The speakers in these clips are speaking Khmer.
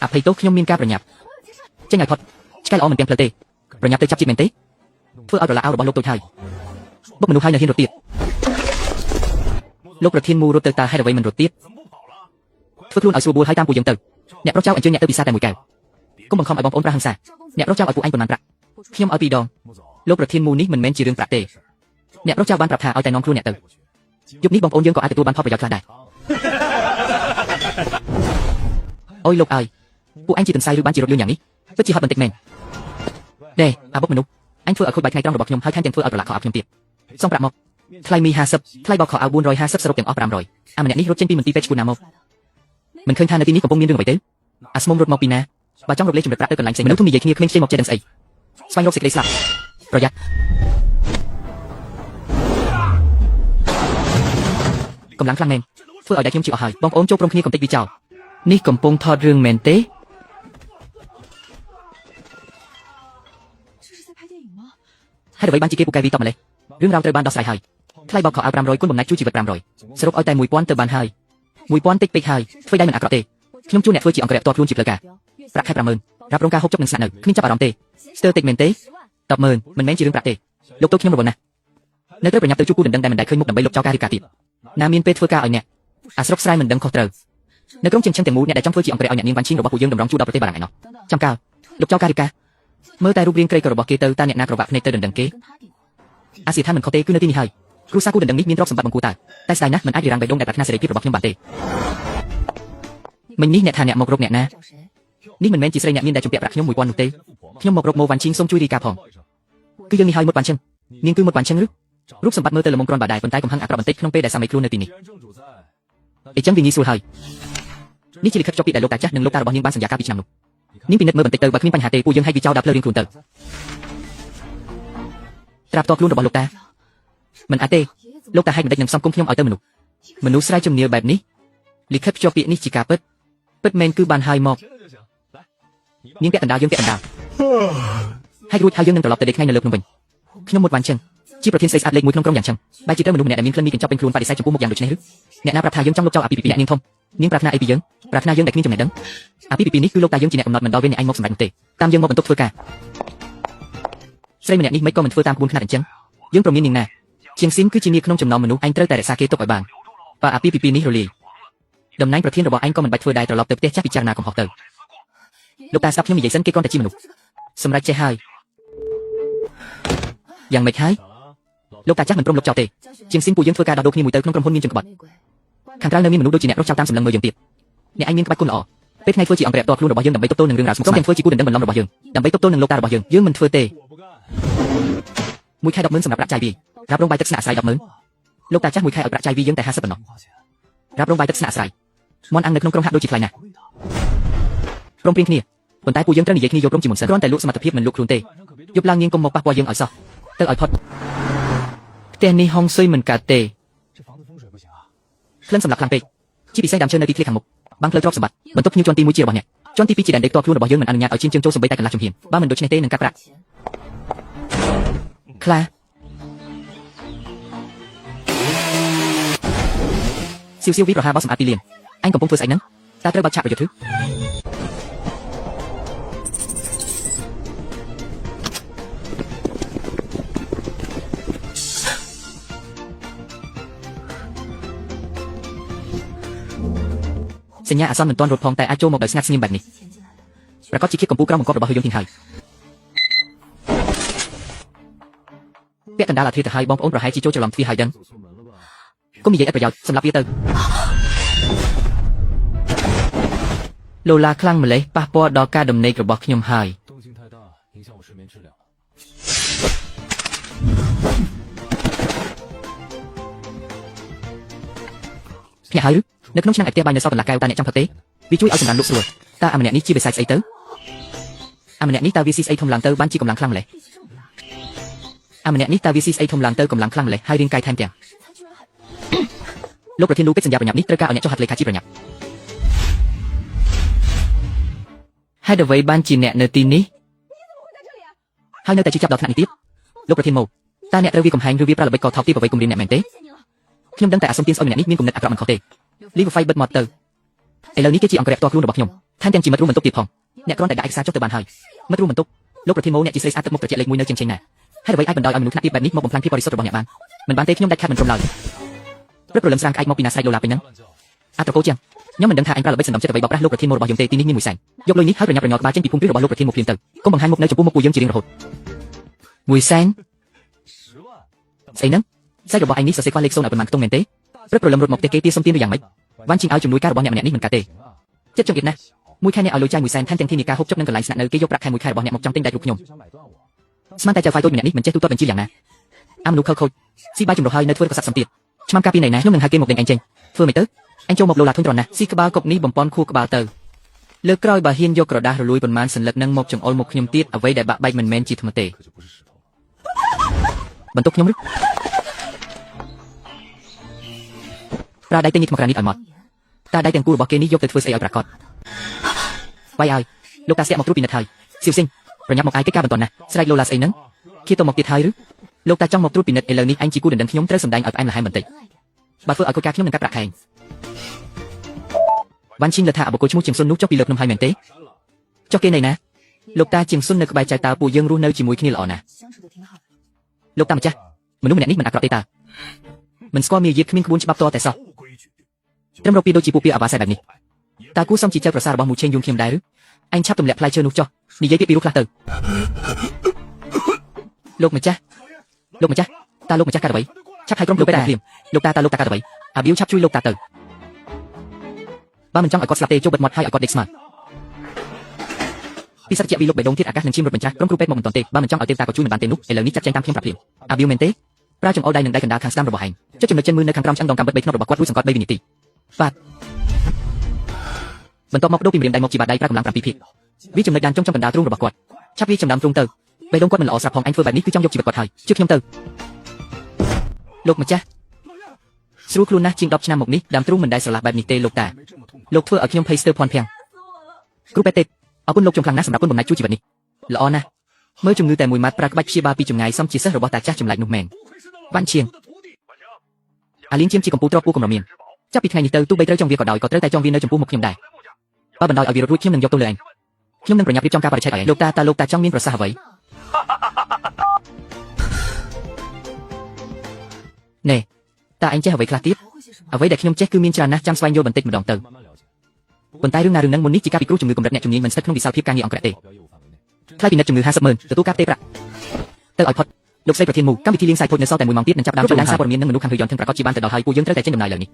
អភ័យទោសខ្ញុំមានការប្រញាប់ចេញឲ្យផុតឆ្កែល្អមិនទាំងផ្លូវទេប្រញាប់ទៅចាប់ជាតិមែនទេធ្វើឲ្យដុល្លាររបស់លោកតូចហើយបុកមនុស្សហើយនៅហ៊ានរត់ទៀតលោកប្រធានមូរត់ទៅតើហេតុអ្វីមិនរត់ទៀតធ្វើខ្លួនឲ្យស្រួលបួលហើយតាមពួកយើងទៅអ្នកប្រុសចៅអញ្ជើញអ្នកទៅពិសាតែមួយកែវកុំបង្ខំឲ្យបងប្អូនប្រាហឹង្សាអ្នកប្រុសចៅឲ្យពួកឯងប៉ុន្មានប្រាក់ខ្ញុំឲ្យ2 ដងលោកប្រធានមូនេះមិនមែនជារឿងប្រាក់ទេអ្នកប្រុសចៅបានប្រាប់ថាឲ្យតែនាំខ្លួនអ្នកទៅយប់នេះបងប្អូនយើងក៏អាចទទួលបានផលប្រយោជន៍ខ្លះដែរអូយលោកអើយពួកអញជាទន្សាយឬបានជារត់លឿនយ៉ាងនេះពិតជាហត់បន្តិចមែនដេអាបុកមនុស្សអញធ្វើឲ្យខូចបាយថ្ងៃត្រង់របស់ខ្ញុំហើយថែមទាំងធ្វើឲ្យប្រឡាក់ខោអាប់ខ្ញុំទៀតសងប្រាក់មកថ្លៃមី50ថ្លៃបោកខោអាវ450សរុបទាំងអស់500អាម្នាក់នេះរត់ចេញពីមន្ទីរពេទ្យឈ្មោះណាមកមិនឃើញថានៅទីនេះកំពុងមានរឿងអ្វីទេអាស្មុំរត់មកពីណាបើចង់រកលេខជំរិតប្រាក់ទៅកន្លែងផ្សេងមនុស្សធំនិយាយគ្នាគ្មានខ្ចីមកចេះដឹងស្អីស្វែងរកសេចក្តីស្លាប់ប្រយ័ត្នកម្លាំងខ្លាំងមែនធ្វើឲ្យដៃខ្ញុំជឿអស់ហើយបងប្អូនចូលព្រមគ្នាកំតិចវាចោលនេះកំពុងថតរឿងមែនទេហើយអ្វីបានជាគេពូកែវីតបម្លេះរឿងរ៉ាវត្រូវបានដោះស្រាយហើយថ្លៃបោកខោអាវ500គុណបំណាច់ជួយជីវិត500សរុបឲ្យតែ1000ទៅបានហើយ1000តិចពេកហើយធ្វើដៃមិនអាក្រក់ទេខ្ញុំជួនអ្នកធ្វើជាអង្គរៈតខ្លួនជាផ្លូវការប្រាក់ខែ50000រ៉ាប់រងការហូបចុកនិងស្នាក់នៅគ្មានចាប់អារម្មណ៍ទេស្ទើរតិចមែនទេ100000មិនមែនជារឿងប្រាក់ទេលោកតូចខ្ញុំរវល់ណាស់នៅត្រូវប្រញាប់ទៅជួបគូដណ្ដឹងដែលមិនដែលឃើញមុខដើម្បីលុបចោលការរៀបការទៀតណាមានពេលធ្វើការឲ្យអ្នកអាស្រុកស្រែមិនដឹងខុសត្រូវនៅក្រុងចិនចឹងទាំងមូលអ្នកដែលចង់ធ្វើជាអង្គរៈឲ្យអ្នកនាងវ៉ាន់ឈីងរបស់ពួកយើងតម្រង់ជួបដល់ប្រទេសបារាំងឯណោះចាំកាលលុបចោលការរៀបការមើលតែរូបរាងក្រីក្ររបស់គេទៅតើអ្នកណាក្រវាក់ភ្នែកទៅដណ្ដឹងគេអាសៀថាមិនខុសទេគឺនៅទីនេះហើយគ្រូសាគូដណ្ដឹងនេះមានទ្រព្យសម្បត្តិបង្គួរតើតែស្ដាយណាស់មិនអាចរារាំងបេះដូងដែលប្រាថ្នាសេរីភាពរបស់ខ្ញុំបានទេមិញនេះអ្នកថាអ្នកមករកអ្នកណានេះមិនមែនជាស្រីអ្នកមានដែលជំពាក់ប្រាក់ខ្ញុំ1000នោះទេខ្ញុំមករកម៉ូវ៉ាន់ឈីងសូមជួយរីកាផងគឺយើងនេះហើយមុតវ៉ាន់ឈឹងនាងគឺមុតវ៉ាន់ឈឹងឬរូបសម្បត្តិមើលទៅល្មមគ្រាន់បើដែរប៉ុន្តែកំហឹងអាក្រក់បន្តិចក្នុងពេលដែលសាមីខ្លួននៅទីនេះអញ្ចឹងវាងាយស្រួលហើយនេះជាលិខិតចុះពីដែលលោកតាចាស់និងលោកតារបស់នាងបានសន្យាកាលពីឆ្នាំនោះនាងពិនិត្យមើលបន្តិចទៅបើគ្មានបញ្ហាទេពួកយើងហែកវាចោលដាក់ផ្លូវរៀងខ្លួនទៅត្រាប់តខ្លួនរបស់លោកតាមិនអាចទេលោកតាហែកមិនដេចនឹងសំគុំខ្ញុំឲ្យទៅមនុស្សស្រ័យជំនឿបែបនេះលិខិតភ្ជាប់ពាក្យនេះជាការពិតមែនគឺបានហើយមកនាងពាក់កណ្ដាលយើងពាក់កណ្ដាលហើយរួចហើយយើងនឹងត្រឡប់ទៅដេកថ្ងៃនៅលើភ្នំវិញខ្ញុំមុតវ៉ាន់ឈឹងជាប្រធានស្រីស្អាតលេខ1ក្នុងក្រុមយ៉ាងឈឹងបែរជាទៅមនុស្សម្នាក់ដែលមានក្លិនមីកញ្ចប់ពេញខ្លួនបដិសេធចំពោះមុខយ៉ាងដូចនេះឬអ្នកណាប្រាប់ថាយើងចង់លុបចោលអាពីពីអ្នកនាងធំនាងប្រាថ្នាអីពីយើងប្រាថ្នាយើងដែលគ្មានចំណេះដឹងអាពីពីនេះគឺលោកតាយើងជាអ្នកកំណត់មិនដល់វេនអ្នកឯងមកសម្រេចនោះទេតាមយើងមកបន្ទប់ធ្វើការស្រីម្នាក់នេះមិនក៏មិនធ្វើតាមក្បួនខ្នាតអញ្ចឹងយើងប្រមាននាងណាជាងស៊ីនគឺជានាងក្នុងចំណោមមនុស្សឯងត្រូវតែរក្សាគេទុកឲ្យបានបើអាពីពីនេះរលាយតំណែងប្រធានរបស់ឯងក៏មិនបាច់ធ្វើដែរត្រឡប់ទៅផ្ទះចាស់ពិចារណាកំហុសទៅលោកតាស្ដាប់ខ្ញុំនិយាយសិនគេគ្រាន់តែជាមនុស្សសម្រាប់ចេះហើយយ៉ាងម៉េចហើយលោកតាចាស់មិនព្រមលុបចោលទេជាងស៊ីនពួកយើងធ្វើការដោះដូរគ្នាមួយទៅក្នុងក្រុមហ៊ុនមានជើងក្បត់ខាងក្រៅនៅមានមនុស្សដូចជាអ្នករកចោលតាមសម្លឹងមើលយើងទៀតអ្នកឯងមានក្បាច់គុណល្អពេលថ្ងៃធ្វើជាអង្គរៈតខ្លួនរបស់យើងដើម្បីទប់ទល់នឹងរឿងរ៉ាវស្មុគស្មាញទាំងធ្វើជាគូដណ្ដឹងបន្លំរបស់យើងដើម្បីទប់ទល់នឹងលោកតារបស់យើងមិនធ្វើទេមួយខែ100000សម្រាប់ប្រាក់ចាយវារ៉ាប់រងបាយទឹកស្នាក់អាស្រ័យ100000លោកតាចាស់មួយខែឲ្យប្រាក់ចាយវាយើងតែ50ប៉ុណ្ណោះរ៉ាប់រងបាយទឹកស្នាក់អាស្រ័យមន់អាំងនៅក្នុងក្រុមហាក់ដូចជាថ្លៃណាស់ព្រមព្រៀងគ្នាប៉ុន្តែពួកយើងត្រូវនិយាយគ្នាយល់ព្រមជាមុនសិនគ្រាន់តែលក់សមត្ថភាពមិនលក់ខ្លួនទេយប់ឡើងនាងកុំមកប៉ះពាល់យើងឲ្យសោះទៅឲ្យផុតផ្ទះនេះហុងស៊ុយមិនកាត់ទេក្លិនសម្លាប់ខ្លាំងពេកជាពិសេសដើមឈើនៅទីធ្លាខាងមុខបាំងផ្លូវទ្រព្យសម្បត្តិបន្ទប់ភ្ញៀវជាន់ទី1ជារបស់អ្នកជាន់ទី2ជាដែនដេកតខ្លួនរបស់យើងមិនអនុញ្ញាតឲ្យជាងចូលសម្បីតែកន្លះជំហានបើមិនដូច្នេះទេនឹងកាត់ប្រាក់ខ្លាសៀវវិប្រហាបោះសម្អាតទីលានអញកំពុងធ្វើស្អីហ្នឹងតើត្រូវបាត់ឆាកប្រយុទ្ធឬសញ្ញាអាសន្នមិនទាន់រត់ផងតែអាចចូលមកដោយស្ងាត់ស្ងៀមបែបនេះប្រកាសជាគៀបកម្ពុជាក្រោមបង្គាប់របស់យើងហើយពាក់កណ្ដាលអាធិទៅឲ្យបងប្អូនប្រហែលជាចូលច្រឡំទ្វារហើយដឹងកុំនិយាយឥតប្រយោជន៍សម្រាប់វាទៅលោឡាខ្លាំងម្លេះប៉ះពាល់ដល់ការដំណេករបស់ខ្ញុំហើយភ្នាក់ហើយឬនៅក្នុងឆ្នាំឯផ្ទះបាយនៅសល់កន្លះកែវតើអ្នកចង់ផឹកទេវាជួយឲ្យសម្រានលក់ស្រួលតើអាម្នាក់នេះជាវិស័យស្អីទៅអាម្នាក់នេះតើវាស៊ីស្អីធំឡើងទៅបានជាកម្លាំងខ្លាំងម្លេះអាម្នាក់នេះតើវាស៊ីស្អីធំឡើងទៅកម្លាំងខ្លាំងម្លេះហើយរាងកាយថែមទាំងលោកប្រធានលូពេជ្រសញ្ញាប្រញាប់នេះត្រូវការឲ្យអ្នកចុះហត្ថលេខាជាប្រញាប់ហេតុអ្វីបានជាអ្នកនៅទីនេះហើយនៅតែជឿចាប់ដល់ថ្នាក់នេះទៀតលោកប្រធានម៉ូតើអ្នកត្រូវវាកំហែងឬវាប្រើល្បិចកោថោកទីអ្វីគំរាមអ្នកមែនទេខ្ញុំដឹងតែអាសុំទានស្អុយម្នាក់នេះមានគំនិតអាក្រក់មិនខុសទេលីវហ្វៃបិទមាត់ទៅឥឡូវនេះគេជាអង្គរៈផ្ទាល់ខ្លួនរបស់ខ្ញុំ ท่านยังจีมัดรู้มันตุกติดพองเนี่ยกรอนแต่ได้เอกสารจบแต่บานหายมัดรู้มันตุกโลกประเทศโมเนี่ยจีเซสอาตึกมุกประเจเล็กมวยเนื้อเชียงน่ะให้ไว้ไอ้บันดอยเอามนุษย์นักตีแบบนี้มองบนพลังที่บริสุทธิ์ระบองอย่างบ้านมันบ้านเต้ขย่มได้แค่มันตรงเลยเรื่องโปรแกรมสร้างไอ้มองปีนาไซโลลาเป็นนั้นอาตโกเจียงย้อมมันดังท่าไอ้ปลาเราไปสนองเจตไว้บอกรักโลกประเทศโมระบองยงเตตีนิ่งๆมวยแสงยกเลยนี้ให้ประหยัดบาเจนปีพุ่งด้วยระบองโลกประเทศโมเพียงเตอก็บังหันมุกเนื้อจมูกมุกปูยังจีเรียงระหดมวยแสงไอ้นั้นไซระบองไอ้นี้สเซควาเล็กโซนเอาเป็นมันตรงเมนเต้เรื่องโปรแกรมรถมกเตเกตีส้มตีนด้วยอย่างไหมวันชิงเอาจุ่มนุ้ยการระบองเนี่ยมันนี่เหมือนกาเต้เจ็ดจังกิจนะมวยแค่เนี่ยเอาลอยใจมวยแสงท่านจังที่มีการฮบจบนั่งกันหลายสนับเนื้อเกยกประแคนมวยแค่ระบองเนี่ยมกจังเต็งได้ทุกยมสมันแต่จะไฟตัวเนี่ยนี่เหมือนเจ้าตัวเป็นจีอย่างนะมนุษย์เขาซีบายจุ่มรอยในถ้วยกษัตริย์สมติชมังกาปีไหนนะยกหนึ่งหาเกมหมกเด้งเองเจงเฟื่อไม่ตื้อanh châu một lô là thôn tròn nè, si kabao cục ní bầm pon khu kabao tờ. Lơ còi bà hiên vô cỏ đá rồi lùi bần man sần lật nâng một chồng ol một nhom tiết ở vây đại bạ bay mình men chỉ thầm tệ. Bần túc nhom rứt. Ra đây tên nhịp mặc ra nít ở mọt. Ta đây tên cu bỏ kê ní vô từ phơi say ở bạc cọt. Vay ai, lúc ta sẽ một rút pin thời, siêu sinh, rồi nhắm một ai cái ca bần toàn nè, sai lô là say nắng. Khi tôi một tiết hai rứt, lúc ta trong một rút pin l ní anh chỉ cu đần đần nhom tới sầm đành ở anh là hai mình tệ. Bà phơi ở cô ca nhom đần cắt bạc hàng. Văn Chinh là thả bộ cô chú Trường Xuân nút cho bị lợp năm hai mền tế. Cho cái này nè, lục ta Trường Xuân nơi bài trái tàu bùi dân ru nơi chỉ mùi khi lọ nè. Lục ta mà cha, mình đúng mình nít mình ác ta. Mình score mi dịp mình muốn chắp to tại sao? Trong đầu pi đôi chỉ bùi ở bà saiแบบนี้. Ta cú xong chỉ chơi prasa bằng mùi chen dùng khiêm đái rứ. Anh chắp tụm lẹ play chơi nút cho, đi giấy pi lúc la từ. Lục mà cha, ta lục mà cha cả vậy. Chắp hai con lục ta liềm, lục ta cả vậy. À biếu chắp chui lục ta từ. Ba mình trong ở cột slate cho bật mọt hai ở cột Dexmart. Pi sát chẹo bị lục bể đông thiết các lần chim rồi mình cha, trong group một mình toàn tệ. Ba mình trong ở tên ta có chui mình bàn tên nút, lờ ní chắc tranh tam khiêm rạp liềm. À biếu men tế. Ra trong all đây nâng đây cần đá khang stam rồi bỏ hành. Cho chừng nơi chân mưa nơi khang trong đồng cầm bật bệt nó rồi bỏ quát rút sòng cột baby niti. Và mình to mọc đâu tìm điểm đại một chỉ bạt đây ra cùng làm pi pi. Vi chừng nơi đàn trong cần đá trung rồi bỏ quát. Chắc vi chừng đám trung từ. Bể đông quát mình là ở sạp hồng anh phơi bài nít cứ trong dục chỉ bật quát thời. Trước khiêm từ. Lục mà cha. Sru luôn na chinh đọc năm một nít đám trung mình đại sờ lạc bài nít tê lục ta. Lục thưa ở khiêm paster pon phèn. Group pet. Ở quân lục trong khang nát sầm đạp quân bồng này chu chỉ vật nít. Lọ na. Mới chừng ngư tè mùi mát pra bách chia ba pi chừng ngày xong chia sẻ rồi bỏ ta chắc chừng lại nục mèn. Văn chiên. À liên chiêm chỉ còn pu trọc pu cùng miền. Chắc pi ngày nít tơ tu bay tới trong việc cỏ đòi có tới tay trong viên nơi trong pu một khiêm đài. Ba bần đòi ở việc rút khiêm nâng dọc tôi lời anh. Khiêm nâng rồi nhập đi trong ca bà chạy ở. Lục ta trong miên rồi xa vậy. Nè. Ta anh che vậy khá tiếp. Ở với đại khiêm chết cứ miên tràn na chăm xoay vô bần tịch một đồng từ. Bần tay rương nâng muốn nít chỉ cap bị cứu chừng người cùng đặt nhẹ chừng nhìn mình sẽ không bị sao phiếp càng nghi on kẹt tệ. Khai bị nát chừng người 50,000 từ tu cap tê bạc. Tơ ở phật. Lục xây thiên mù, các vị thi liên sai thôi nên sau tại mùi mong tiết nên chắp đám cho đám xa bờ miên nâng nụ khang hư dọn thân bạc có chi ban từ đòi hai cu dương tới tại trên đường này lời nị.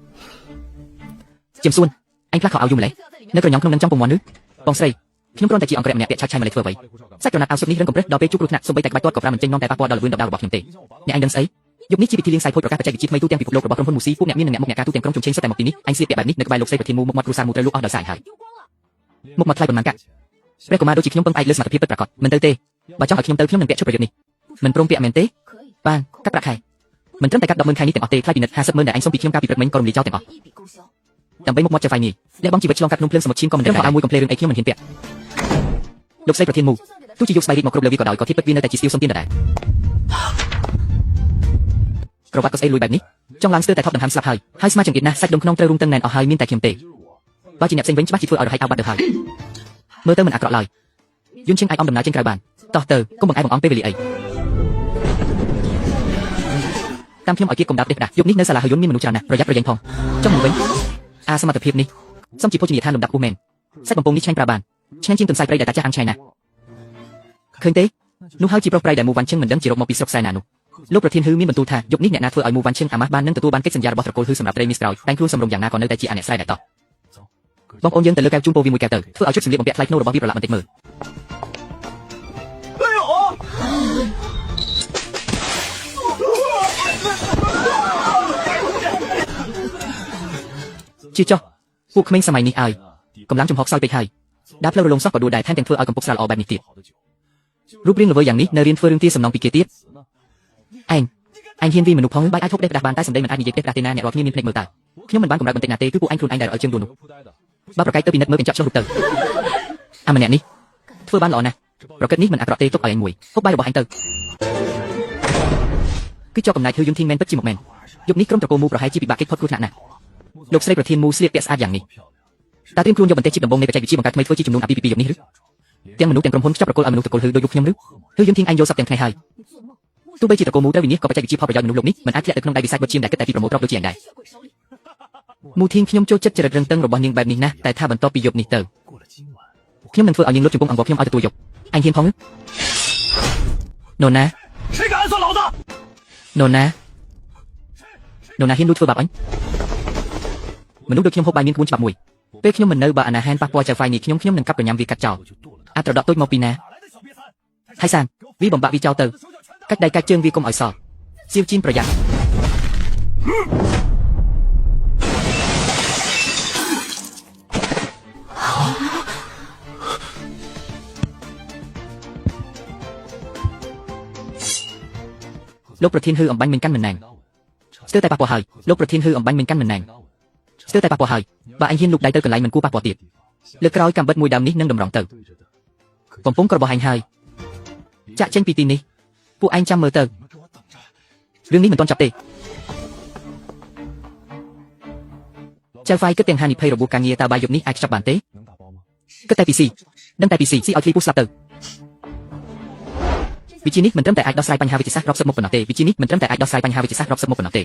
Chiêm xuân, anh khác họ ao dung lẽ. Nơi cờ nhóm không nâng trong vùng món nước. Bong xây. Khiêm con tại chị on kẹt nẹt tiệt chai mà lại phơi vậy. Sách cho nạt ao sụp nít rân cầm rết đò bê chúc lục nạt xung bay tại bãi toát cọp ra mình trên non tại bạc qua đò là vươn đập đào bọc hiểm tệ. Nè anh đứng ấy. Dục nít chi bị thi liên sai thôi rồi các bạch chít mấy tu tem bị cục lô rồi bọc trong phân mù xí phúc nẹm miên nẹm một nhạc ca tu tem trong trùng trên số tại một tí nít anh xịt bẹp nít nơi bài lục xây thiên mù một mặt rusan một tơ lục ao đờ xài hải một mặt thay bẩn màn cả đây của ma đôi chỉ nhóm băng ai lướt mặt phiếp bật bạc mình tơ tê bà trong ở nhóm tơ nhóm nâng bẹp chút rồi nít mình prong bẹp men tê bang các bạc hải mình trấn tay cắt đọc mơn khai nít tiền ọt tê khai bị nít hà sấp mơn để anh xong bị khiêm ca bị bật mấy con lì cho tiền ọt đầm bay một mọt chơi phai nhỉ lẽ bóng chỉ vật long cắt nung plương sầm một chim con mình để họ mùi complete ấy khiêm mình hiền bẹp lục xây thiên mù tu chỉ dục bay đi một group levi cỏ đòi có thiết bất viên nơi tại chỉ siêu xong tiên đại rồi bắt có xây lùi bài nít trong làng tại thọp đầm hàm slap hai smart chẳng kiệt na sách đông non treo rung tân nền ở hai miên tại khiêm tệ ba chị nẹp xanh bánh bắt chị phơi ở hai ao bạt được hai mơ tơ mình ạc lọ lời duyên trên ai om đầm ná trên cài bàn to tờ công bằng ai bằng om pvli ấy tam khiêm ở kia cùng đạp đẹp đạp dục nít nơi xa là hơi duyên miên mình tràn nè rồi giáp rồi dành thòng trong mình bánh a sao mà tập hiệp nít xong chị phô chị than lồng đạp u mền sách bằng bông nít trên cài bàn trên trên tuần sai đại ta chắc ăn chay nè khơi tế nu hao chị pro đại mù văn chân mình đâm chỉ rộng một bị sọc sai nè nu lúcประเทศฮือมีบรรทุทายกนิดเนี่ยนาเฟื่อไอมูวันเชียงอามาบ้านนั่งตัวบ้านเก็ตสัญญาระบบตะโกนฮือสำหรับเรมิสกรอยแต่งครูสำรงอย่างนาก่อนเนื้อแต่จีอันเนี่ยใส่ได้ต่อบองโอนยังแต่เลือกแก้วจุ่มโปวีมวยแก้วเตอเฟื่อเอาชุดสิงเลียบของเปียไลโนระบบวิประหลาดมันติดมือชื่อจ่อพวกเขมรสมัยนี้ไอกำลังจุ่มหอกซอยไปไทยดับเล่าลงซอกกอดูได้แทนแต่งเฟื่อเอากำปกสลาออกแบบนี้ติดรูปเรียงระเบิดอย่างนี้เนรินเฟื่อเรื่องที่สำนองปีเกติสanh hiên vi mình nụ phóng bãi ai thúc đẹp đặt bàn tay sầm đây mình ai nhìn đẹp đặt tên na nhẹ rót như miên plek mờ tài khi mình bán cùng đặt bằng tên na tê cứ cụ anh khuôn anh đại ở trường đồn nụ ba bậc cái tơ pin đất mới bên chọn cho lục tờ mình nhẹ ní thưa ban lọ nè rồi kết nít mình ạc rót tê tốt ở anh mùi hốc bay bỏ anh tờ cứ cho cầm này thư dung thiên men bất chi một men dục nít trong trò cô mu rồi hai chi bị bạc kết phốt cút nạn nè lục xây rồi thiên mu sliệt tiệt sátอย่างนี้ taត្រៀមខ្លួនយកបន្ទះជីបដំបងនៃបច្ចេកវិទ្យាបង្កើតថ្មីធ្វើជាជំនួសអាពីពីយកនេះឬទាំងមនុស្សទាំងក្រុមហ៊ុនចាប់ប្រគល់ឲ្យមនុស្សតកូលហឺដោយយកខ្ញុំឬយើងធាងឯងយកសពទាំងថ្ងៃហើយទោះបីជាតកូលមូត្រូវវិនិច្ឆ័យក៏បច្ចេកវិទ្យាផលប្រយោជន៍មនុស្សលោកនេះមិនអាចធ្លាក់ទៅក្នុងដៃវិសាចបុតឈាមដែលគិតតែពីប្រមូលទ្រព្យដូចជាឯងដែរមូធាងខ្ញុំចូលចិត្តចរិតរឹងតឹងរបស់នាងបែបនេះណាស់តែថាបន្ទាប់ពីយប់នេះទៅខ្ញុំនឹងធ្វើឲ្យនាងលុតជង្គង់អង្គខ្ញុំឲ្យទទួលយកអញហ៊ានផងឬនរណានរណាហ៊ានលួចធ្វើបាបអញមនុស្សដូចខ្ញុំហូបបាយមានក្បួនច្បាប់មួយពេលខ្ញុំមិននៅបើអាណាហែនប៉ះពាល់ចៅហ្វាយនេះខ្ញុំនឹងកាប់កញ្ញាំវាកាត់ចោលអាត្រដក់តូចមកពីណាហើយសានវាបំបាក់វាចោលទៅកាច់ដៃកាច់ជើងវាកុំឲ្យសល់សៀវជីនប្រយ័ត្នលោកប្រធានហឺអំបាញ់មិនកាន់មិនណែងស្ទើរតែប៉ះពាល់ហើយលោកប្រធានហឺអំបាញ់មិនកាន់មិនណែងស្ទើរតែប៉ះពាល់ហើយបើអញហ៊ានលូកដៃទៅកន្លែងមិនគួរប៉ះពាល់ទៀតលើកក្រោយកាំបិតមួយដើមនេះនឹងតម្រង់ទៅកំពុងក៏របស់អញហើយចាក់ចេញពីទីនេះពួកឯងចាំមើលទៅរឿងនេះមិនទាន់ចាប់ទេចៅហ្វាយគិតទាំងហានិភ័យរបួសការងារតើបាយយប់នេះអាចខ្ចប់បានទេគិតតែពីស៊ីដឹងតែពីស៊ីឲ្យឃ្លីពូស្លាប់ទៅវិជានេះមិនត្រឹមតែអាចដោះស្រាយបញ្ហាវិទ្យាសាស្ត្ររាប់សិបមុខប៉ុណ្ណោះទេវិជានេះមិនត្រឹមតែអាចដោះស្រាយបញ្ហាវិទ្យាសាស្ត្ររាប់សិបមុខប៉ុណ្ណោះទេ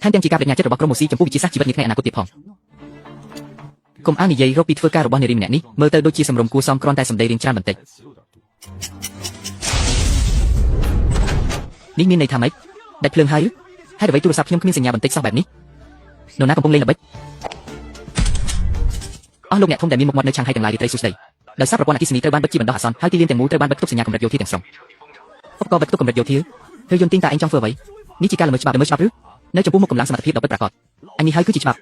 ថែមទាំងជាការបដិញ្ញាចិត្តរបស់ក្រុមមូស៊ីចំពោះវិទ្យាសាស្ត្រជីវិតនាថ្ងៃអនាគតទៀតផងកុំអាននិយាយរកពីធ្វើការរបស់នារីម្នាក់នេះមើលទៅដូចជាសម្រុំគួរសមគ្រាន់តែសម្ដីរៀងច្រើនបន្តិចនេះមានន័យថាម៉េចដាច់ភ្លើងហើយឬហេតុអ្វីទូរស័ព្ទខ្ញុំគ្មានសញ្ញាបន្តិចសោះបែបនេះនរណាកំពុងលេងល្បិចអស់លោកអ្នកធំដែលមានមុខមាត់នៅឆាងហៃទាំងឡាយរីត្រីសួស្ដីដោយសារប្រព័ន្ធអគ្គិសនីត្រូវបានបិទជាបណ្ដោះអាសន្នហើយទីលានទាំងមូលត្រូវបានបិទគប់សញ្ញាកម្រិតយោធាទាំងស្រុងឧបករណ៍បិទគប់កម្រិតយោធាឬយន្តទីងតាឯងចង់ធ្វើអ្វីនេះជាការល្មើសច្បាប់ឬនៅចំពោះមុខកម្លាំងសមត្ថភាពដ៏ពិតប្រាកដអញនេះហើយគឺជាច្បាប់